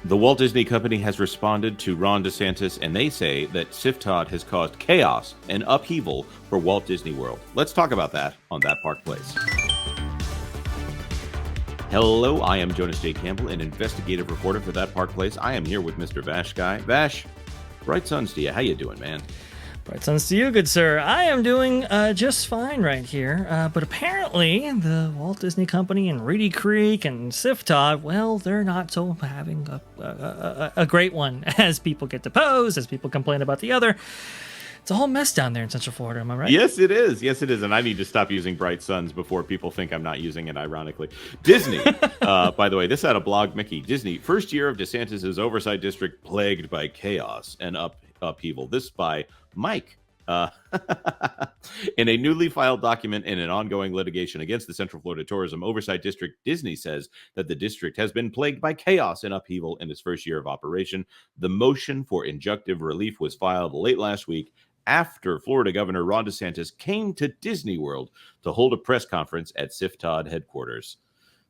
The Walt Disney Company has responded to Ron DeSantis, and they say that CFTOD has caused chaos and upheaval for Walt Disney World. Let's talk about that on That Park Place. Hello, I am Jonas J. Campbell, an investigative reporter for That Park Place. I am here with Mr. Vash Sky. Vash, bright suns to you. How you doing, man? Bright suns to you, good sir. I am doing just fine right here. But apparently, the Walt Disney Company and Reedy Creek and CFTOD, well, they're not so having a great one as people get deposed, as people complain about the other. It's a whole mess down there in Central Florida, am I right? Yes, it is. Yes, it is. And I need to stop using bright suns before people think I'm not using it, ironically. Disney, by the way, this had a blog, Mickey. Disney, first year of DeSantis' oversight district plagued by chaos and upheaval. This by Mike. In a newly filed document in an ongoing litigation against the Central Florida Tourism Oversight District, Disney says that the district has been plagued by chaos and upheaval in its first year of operation. The motion for injunctive relief was filed late last week after Florida Governor Ron DeSantis came to Disney World to hold a press conference at CFTOD headquarters.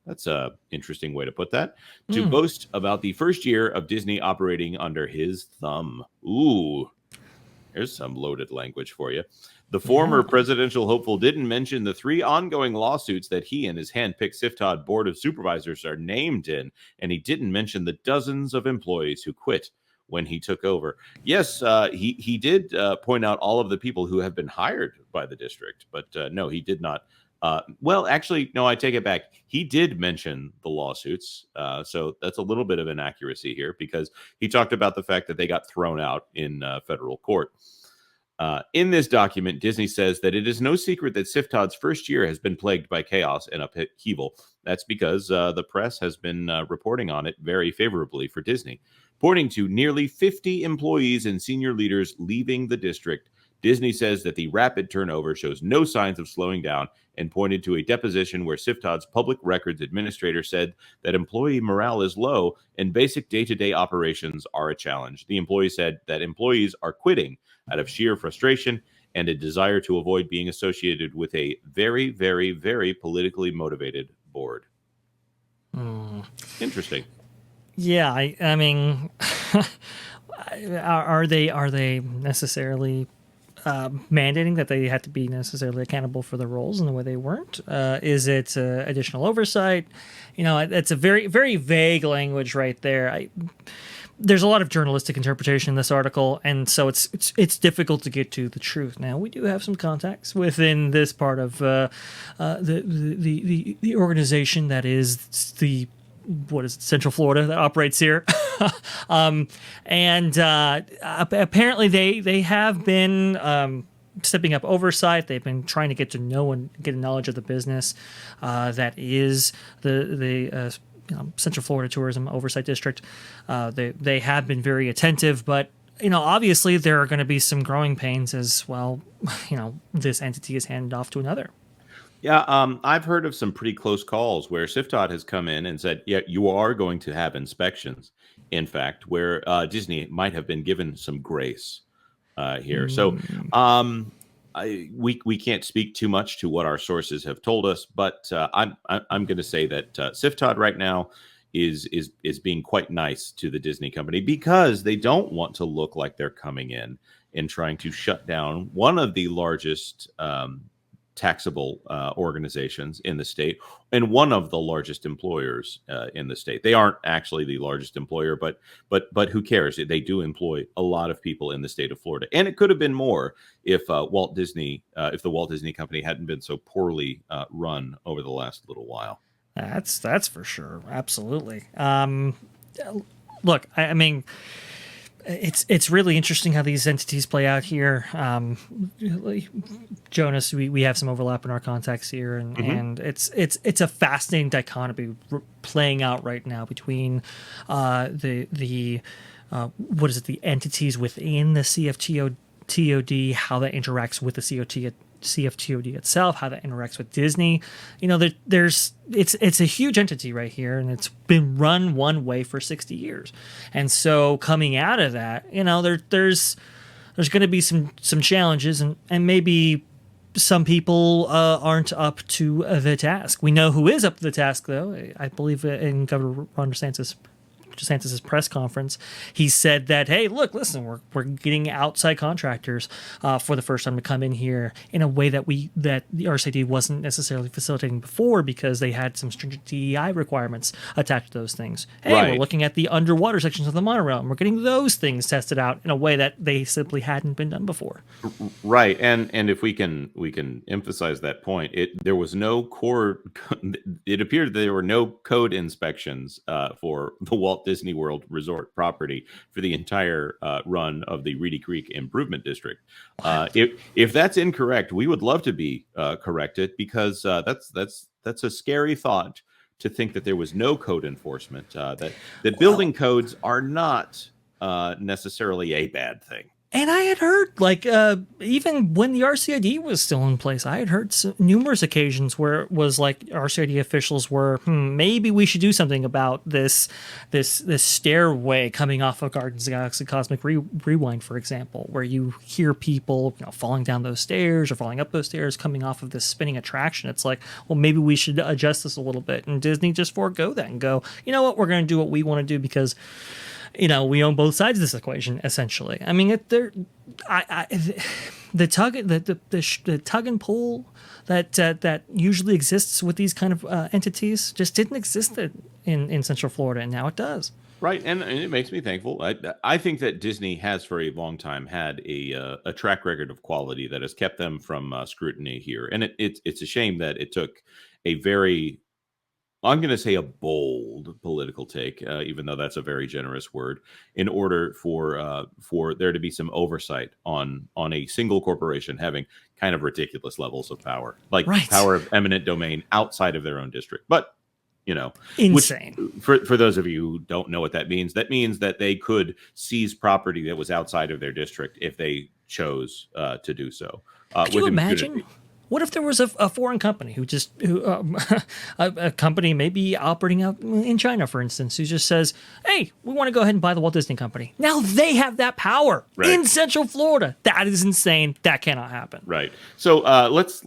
That's an interesting way to put that. To boast about the first year of Disney operating under his thumb. Ooh. There's some loaded language for you. The former presidential hopeful didn't mention the 3 ongoing lawsuits that he and his hand-picked CFTOD board of supervisors are named in, and he didn't mention the dozens of employees who quit when he took over. Yes, he did point out all of the people who have been hired by the district, but no, he did not. Well, actually, no, I take it back. He did mention the lawsuits. So that's a little bit of inaccuracy here because he talked about the fact that they got thrown out in federal court. In this document, Disney says that it is no secret that CFTOD's first year has been plagued by chaos and upheaval. That's because the press has been reporting on it very favorably for Disney, pointing to nearly 50 employees and senior leaders leaving the district. Disney says that the rapid turnover shows no signs of slowing down and pointed to a deposition where CFTOD's public records administrator said that employee morale is low and basic day-to-day operations are a challenge. The employee said that employees are quitting out of sheer frustration and a desire to avoid being associated with a very, very, very politically motivated board. Interesting. Yeah, I mean, are they necessarily mandating that they have to be necessarily accountable for the roles in the way they weren't? Is it additional oversight? You know, it's a very, very vague language right there. There's a lot of journalistic interpretation in this article, and so it's difficult to get to the truth. Now, we do have some contacts within this part of the organization that is Central Florida that operates here. Apparently they have been stepping up oversight. They've been trying to get to know and get a knowledge of the business that is the Central Florida Tourism Oversight District. They have been very attentive, but obviously there are going to be some growing pains as well. This entity is handed off to another. Yeah, I've heard of some pretty close calls where CFTOD has come in and said, yeah, you are going to have inspections, in fact, where Disney might have been given some grace here. So we can't speak too much to what our sources have told us, but I'm going to say that CFTOD right now is being quite nice to the Disney company because they don't want to look like they're coming in and trying to shut down one of the largest taxable organizations in the state and one of the largest employers in the state. They aren't actually the largest employer, but who cares? They do employ a lot of people in the state of Florida, and it could have been more if the Walt Disney Company hadn't been so poorly run over the last little while. That's for sure, absolutely. Look, I mean, it's really interesting how these entities play out here. Jonas, we have some overlap in our contacts here, and it's a fascinating dichotomy playing out right now between the entities within the CFTOD, how that interacts with the CFTOD itself, how that interacts with Disney. It's a huge entity right here, and it's been run one way for 60 years. And so coming out of that, there's going to be some challenges, and maybe some people aren't up to the task. We know who is up to the task, though. I believe in Governor Ron DeSantis DeSantis' press conference, he said that, hey, look, listen, we're getting outside contractors for the first time to come in here in a way that the RCID wasn't necessarily facilitating before because they had some stringent DEI requirements attached to those things. Hey, we're Right. looking at the underwater sections of the monorail, and we're getting those things tested out in a way that they simply hadn't been done before. Right, and if we can emphasize that point, there was no core. It appeared that there were no code inspections for the Walt Disney World Resort property for the entire run of the Reedy Creek Improvement District. If that's incorrect, we would love to be corrected, because that's a scary thought, to think that there was no code enforcement. That building codes are not necessarily a bad thing. And I had heard, like, even when the RCID was still in place, I had heard numerous occasions where it was like RCID officials were, maybe we should do something about this stairway coming off of Guardians of the Galaxy Cosmic Rewind, for example, where you hear people, falling down those stairs or falling up those stairs coming off of this spinning attraction. It's like, well, maybe we should adjust this a little bit. And Disney just forego that and go, you know what, we're going to do what we want to do because we own both sides of this equation, essentially. I mean, the tug and pull that usually exists with these kind of entities just didn't exist in Central Florida, and now it does. Right, and it makes me thankful. I think that Disney has for a long time had a track record of quality that has kept them from scrutiny here, and it's a shame that it took a very, I'm going to say, a bold political take, even though that's a very generous word, in order for there to be some oversight on a single corporation having kind of ridiculous levels of power, like Right. power of eminent domain outside of their own district. But Insane. Which, for those of you who don't know what that means that they could seize property that was outside of their district if they chose to do so. Could you imagine? What if there was a foreign company a company maybe operating out in China, for instance, who just says, "Hey, we want to go ahead and buy the Walt Disney Company." Now they have that power in Central Florida. That is insane. That cannot happen. Right. So let's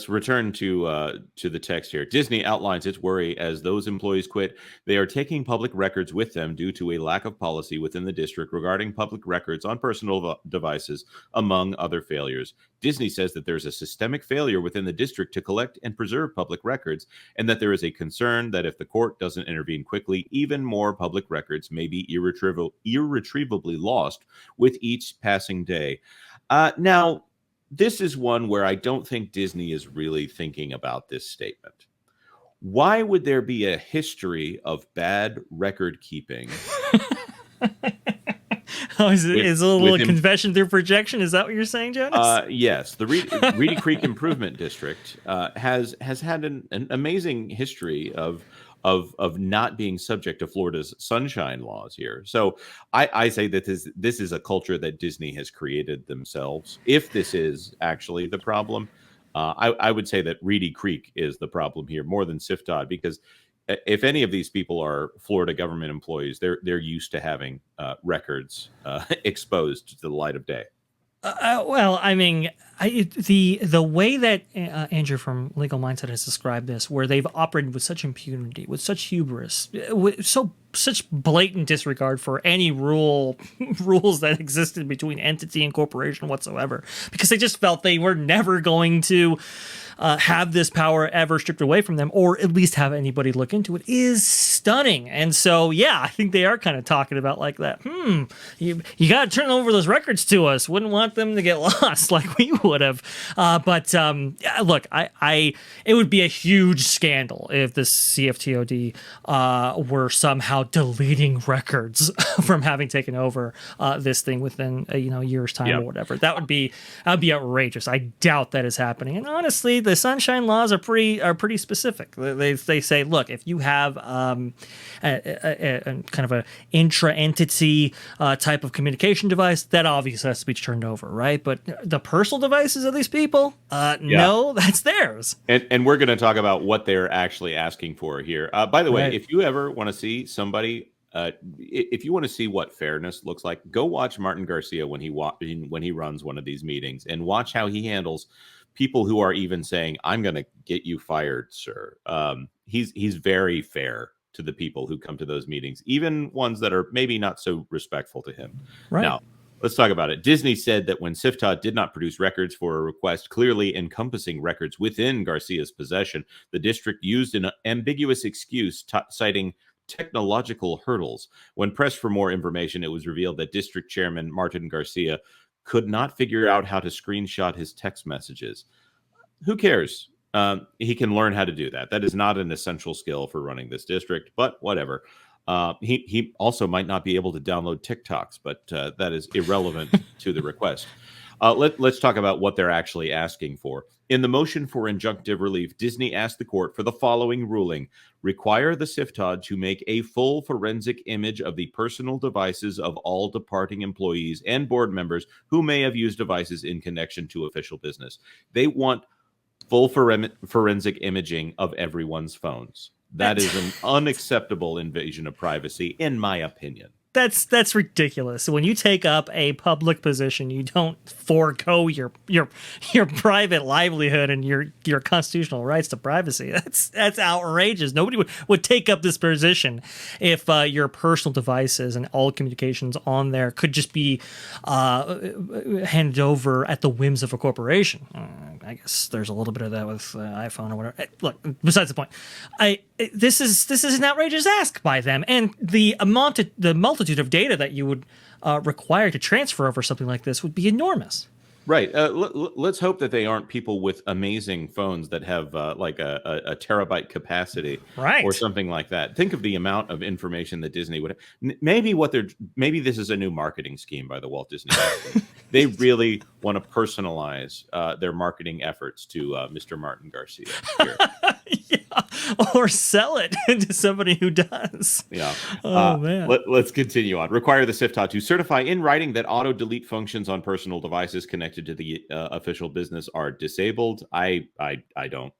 return to the text here. Disney outlines its worry as those employees quit. They are taking public records with them due to a lack of policy within the district regarding public records on personal devices, among other failures. Disney says that there's a systemic failure within the district to collect and preserve public records, and that there is a concern that if the court doesn't intervene quickly, even more public records may be irretrievably lost with each passing day. Now, this is one where I don't think Disney is really thinking about this statement. Why would there be a history of bad record keeping? Oh, is it a little confession through projection? Is that what you're saying, Jonas? Yes. The Reedy Creek Improvement District has had an amazing history of not being subject to Florida's sunshine laws here. So I say that this is a culture that Disney has created themselves. If this is actually the problem, I would say that Reedy Creek is the problem here more than CFTOD, because if any of these people are Florida government employees, they're used to having records exposed to the light of day. Well, I mean, the way that Andrew from Legal Mindset has described this, where they've operated with such impunity, with such hubris, with such blatant disregard for any rules that existed between entity and corporation whatsoever, because they just felt they were never going to have this power ever stripped away from them, or at least have anybody look into it, is stunning. And so, yeah, I think they are kind of talking about like that. You got to turn over those records to us. Wouldn't want them to get lost like we would have. But look, it would be a huge scandal if the CFTOD were somehow deleting records from having taken over this thing within a year's time or whatever. That would be outrageous. I doubt that is happening. And honestly, the sunshine laws are pretty specific. They say, look, if you have a kind of an intra-entity type of communication device, that obviously has to be turned over, right? But the personal devices of these people, no, that's theirs. And we're going to talk about what they're actually asking for here. By the way, if you ever want to see somebody, if you want to see what fairness looks like, go watch Martin Garcia when he runs one of these meetings, and watch how he handles people who are even saying, "I'm going to get you fired, sir." He's very fair to the people who come to those meetings, even ones that are maybe not so respectful to him. Right. Now, let's talk about it. Disney said that when CFTOD did not produce records for a request clearly encompassing records within Garcia's possession, the district used an ambiguous excuse citing technological hurdles. When pressed for more information, it was revealed that District Chairman Martin Garcia could not figure out how to screenshot his text messages. Who cares? He can learn how to do that. That is not an essential skill for running this district, but whatever. He also might not be able to download TikToks, but that is irrelevant to the request. Let's talk about what they're actually asking for. In the motion for injunctive relief, Disney asked the court for the following ruling: require the CFTOD to make a full forensic image of the personal devices of all departing employees and board members who may have used devices in connection to official business. They want full forensic imaging of everyone's phones. That is an unacceptable invasion of privacy, in my opinion. That's ridiculous. When you take up a public position, you don't forego your private livelihood and your constitutional rights to privacy. That's outrageous. Nobody would take up this position if your personal devices and all communications on there could just be handed over at the whims of a corporation. I guess there's a little bit of that with iPhone or whatever. Look, besides the point, this is an outrageous ask by them, and the multitude of data that you would require to transfer over something like this would be enormous. Right. Let's hope that they aren't people with amazing phones that have like a terabyte capacity, right, or something like that. Think of the amount of information that Disney would have. Maybe this is a new marketing scheme by the Walt Disney Company. They really want to personalize their marketing efforts to Mr. Martin Garcia here. Yeah, or sell it to somebody who does. Yeah. Oh man. Let's continue on. Require the CFTOD to certify in writing that auto delete functions on personal devices connected to the official business are disabled. I don't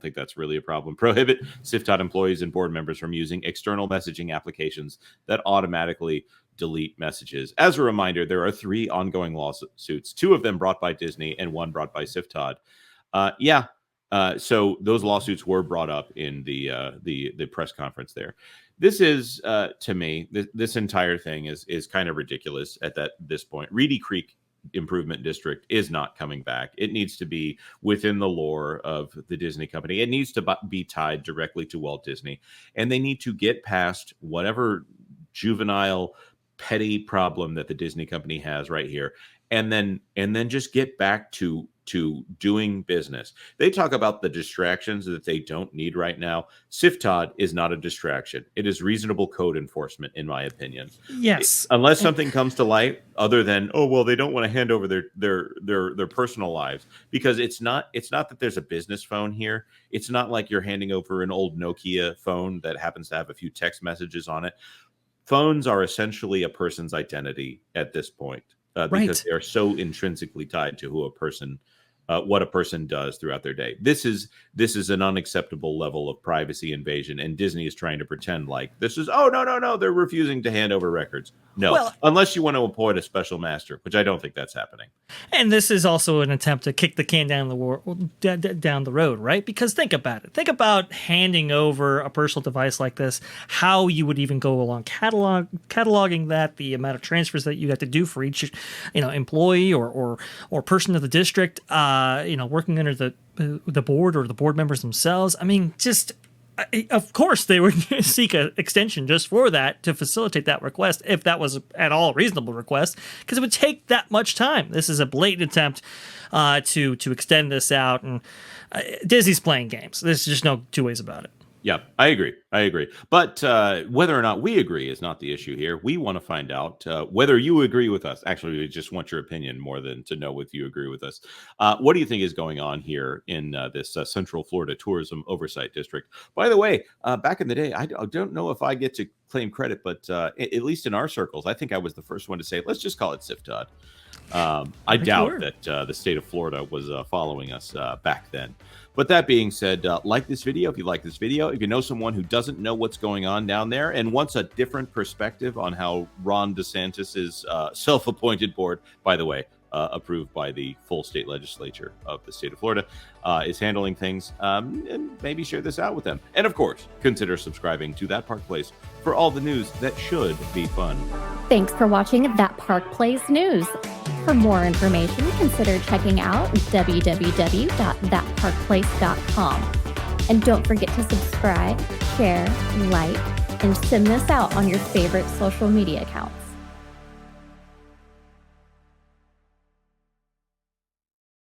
think that's really a problem. Prohibit CFTOD employees and board members from using external messaging applications that automatically delete messages. As a reminder, there are 3 ongoing lawsuits, 2 of them brought by Disney and 1 brought by CFTOD. So those lawsuits were brought up in the press conference there. This is, to me, this entire thing is kind of ridiculous at this point. Reedy Creek Improvement District is not coming back. It needs to be within the lore of the Disney company. It needs to be tied directly to Walt Disney, and they need to get past whatever juvenile petty problem that the Disney company has right here, and then just get back to doing business. They talk about the distractions that they don't need right now. CFTOD is not a distraction. It is reasonable code enforcement, in my opinion. Yes. Unless something comes to light other than, oh, well, they don't want to hand over their personal lives, because it's not that there's a business phone here. It's not like you're handing over an old Nokia phone that happens to have a few text messages on it. Phones are essentially a person's identity at this point, because they are so intrinsically tied to who a person, what a person does throughout their day. This is an unacceptable level of privacy invasion, and Disney is trying to pretend like this is, oh, no, they're refusing to hand over records. No, unless you want to appoint a special master, which I don't think that's happening. And this is also an attempt to kick the can down the road, right? Because think about it. Think about handing over a personal device like this, how you would even go along cataloging that, the amount of transfers that you have to do for each, employee or person of the district, working under the board or the board members themselves. I mean, of course, they would seek an extension just for that, to facilitate that request, if that was at all a reasonable request, because it would take that much time. This is a blatant attempt to extend this out, and Disney's playing games. There's just no 2 ways about it. Yeah, I agree. But whether or not we agree is not the issue here. We want to find out whether you agree with us. Actually, we just want your opinion more than to know if you agree with us. What do you think is going on here in this Central Florida Tourism Oversight District? By the way, back in the day, I don't know if I get to claim credit, but at least in our circles, I think I was the first one to say, let's just call it CFTOD. I doubt that the state of Florida was following us back then. But that being said, like this video if you like this video. If you know someone who doesn't know what's going on down there and wants a different perspective on how Ron DeSantis' self-appointed board, by the way, approved by the full state legislature of the state of Florida, is handling things. And maybe share this out with them. And of course, consider subscribing to That Park Place for all the news that should be fun. Thanks for watching That Park Place News. For more information, consider checking out www.thatparkplace.com. And don't forget to subscribe, share, like, and send this out on your favorite social media accounts.